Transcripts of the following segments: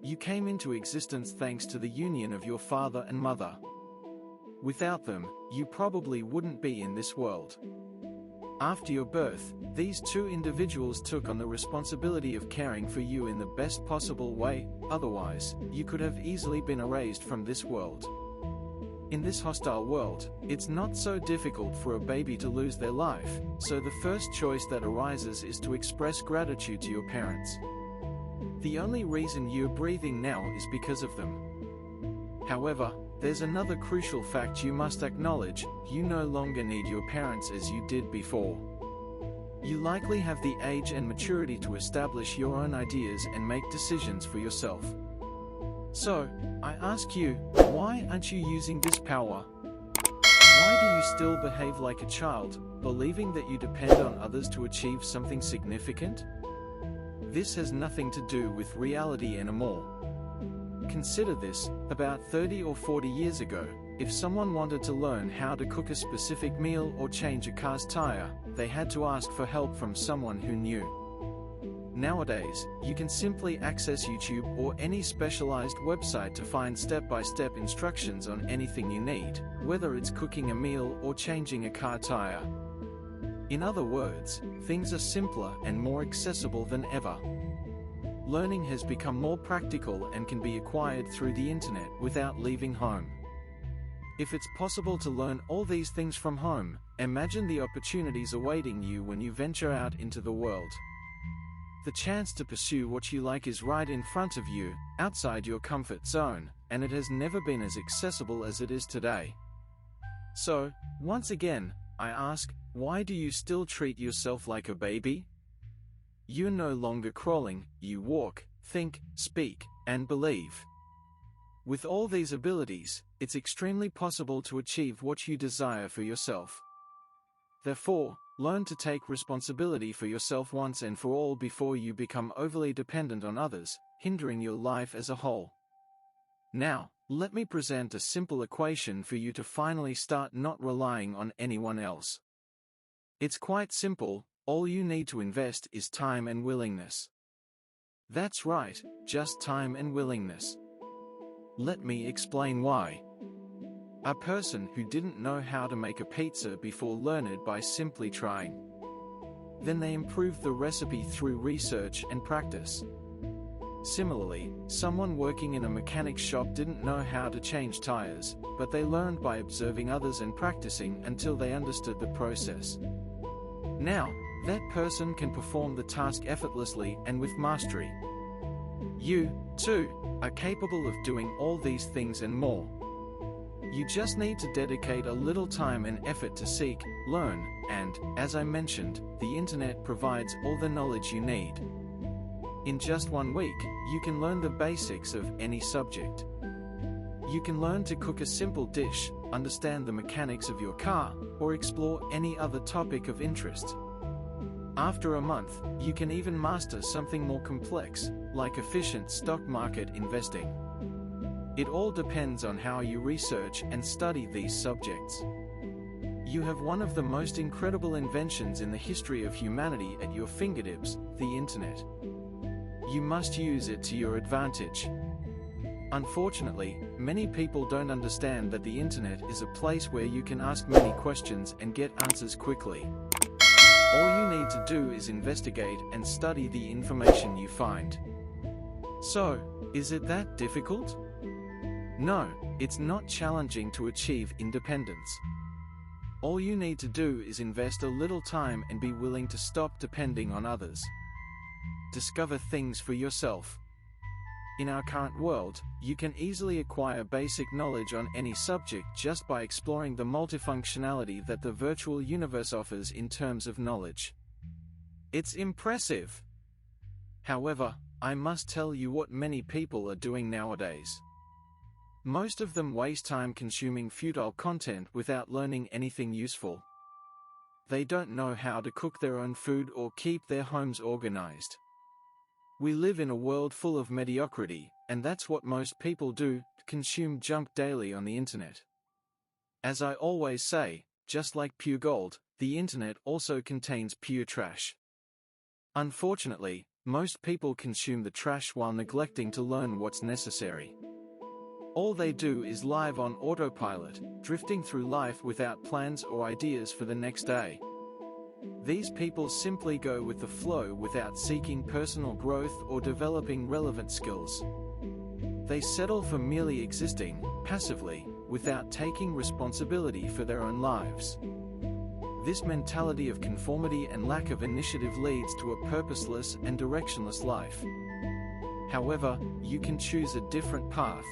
You came into existence thanks to the union of your father and mother. Without them, you probably wouldn't be in this world. After your birth, these two individuals took on the responsibility of caring for you in the best possible way, otherwise, you could have easily been erased from this world. In this hostile world, it's not so difficult for a baby to lose their life, so the first choice that arises is to express gratitude to your parents. The only reason you're breathing now is because of them. However, there's another crucial fact you must acknowledge: you no longer need your parents as you did before. You likely have the age and maturity to establish your own ideas and make decisions for yourself. So, I ask you, why aren't you using this power? Why do you still behave like a child, believing that you depend on others to achieve something significant? This has nothing to do with reality anymore. Consider this: about 30 or 40 years ago, if someone wanted to learn how to cook a specific meal or change a car's tire, they had to ask for help from someone who knew. Nowadays, you can simply access YouTube or any specialized website to find step-by-step instructions on anything you need, whether it's cooking a meal or changing a car tire. In other words, things are simpler and more accessible than ever. Learning has become more practical and can be acquired through the internet without leaving home. If it's possible to learn all these things from home, imagine the opportunities awaiting you when you venture out into the world. The chance to pursue what you like is right in front of you, outside your comfort zone, and it has never been as accessible as it is today. So, once again, I ask, why do you still treat yourself like a baby? You're no longer crawling, you walk, think, speak, and believe. With all these abilities, it's extremely possible to achieve what you desire for yourself. Therefore, learn to take responsibility for yourself once and for all before you become overly dependent on others, hindering your life as a whole. Now, let me present a simple equation for you to finally start not relying on anyone else. It's quite simple: all you need to invest is time and willingness. That's right, just time and willingness. Let me explain why. A person who didn't know how to make a pizza before learned it by simply trying. Then they improved the recipe through research and practice. Similarly, someone working in a mechanic shop didn't know how to change tires, but they learned by observing others and practicing until they understood the process. Now, that person can perform the task effortlessly and with mastery. You, too, are capable of doing all these things and more. You just need to dedicate a little time and effort to seek, learn, and, as I mentioned, the internet provides all the knowledge you need. In just 1 week, you can learn the basics of any subject. You can learn to cook a simple dish, understand the mechanics of your car, or explore any other topic of interest. After a month, you can even master something more complex, like efficient stock market investing. It all depends on how you research and study these subjects. You have one of the most incredible inventions in the history of humanity at your fingertips, the internet. You must use it to your advantage. Unfortunately, many people don't understand that the internet is a place where you can ask many questions and get answers quickly. All you need to do is investigate and study the information you find. So, is it that difficult? No, it's not challenging to achieve independence. All you need to do is invest a little time and be willing to stop depending on others. Discover things for yourself. In our current world, you can easily acquire basic knowledge on any subject just by exploring the multifunctionality that the virtual universe offers in terms of knowledge. It's impressive. However, I must tell you what many people are doing nowadays. Most of them waste time consuming futile content without learning anything useful. They don't know how to cook their own food or keep their homes organized. We live in a world full of mediocrity, and that's what most people do, consume junk daily on the internet. As I always say, just like pure gold, the internet also contains pure trash. Unfortunately, Most people consume the trash while neglecting to learn what's necessary. All they do is live on autopilot, drifting through life without plans or ideas for the next day. These people simply go with the flow without seeking personal growth or developing relevant skills. They settle for merely existing, passively, without taking responsibility for their own lives. This mentality of conformity and lack of initiative leads to a purposeless and directionless life. However, you can choose a different path.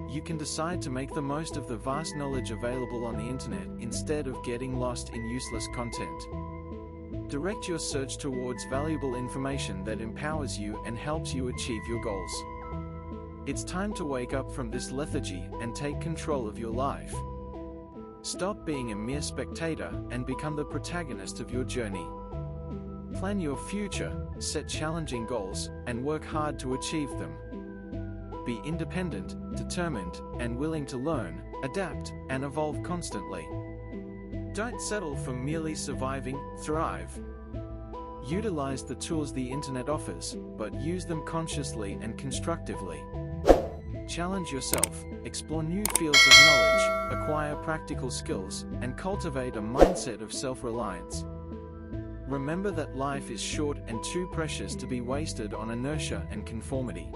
You can decide to make the most of the vast knowledge available on the internet instead of getting lost in useless content. Direct your search towards valuable information that empowers you and helps you achieve your goals. It's time to wake up from this lethargy and take control of your life. Stop being a mere spectator and become the protagonist of your journey. Plan your future, set challenging goals, and work hard to achieve them. Be independent, determined, and willing to learn, adapt, and evolve constantly. Don't settle for merely surviving, thrive. Utilize the tools the internet offers, but use them consciously and constructively. Challenge yourself, explore new fields of knowledge, acquire practical skills, and cultivate a mindset of self-reliance. Remember that life is short and too precious to be wasted on inertia and conformity.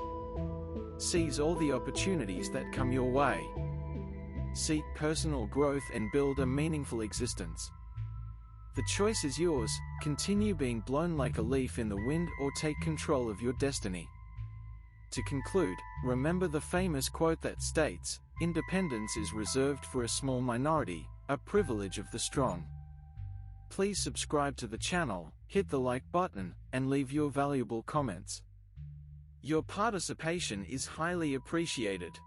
Seize all the opportunities that come your way. Seek personal growth and build a meaningful existence. The choice is yours: continue being blown like a leaf in the wind or take control of your destiny. To conclude, remember the famous quote that states, "Independence is reserved for a small minority, a privilege of the strong." Please subscribe to the channel, hit the like button, and leave your valuable comments. Your participation is highly appreciated.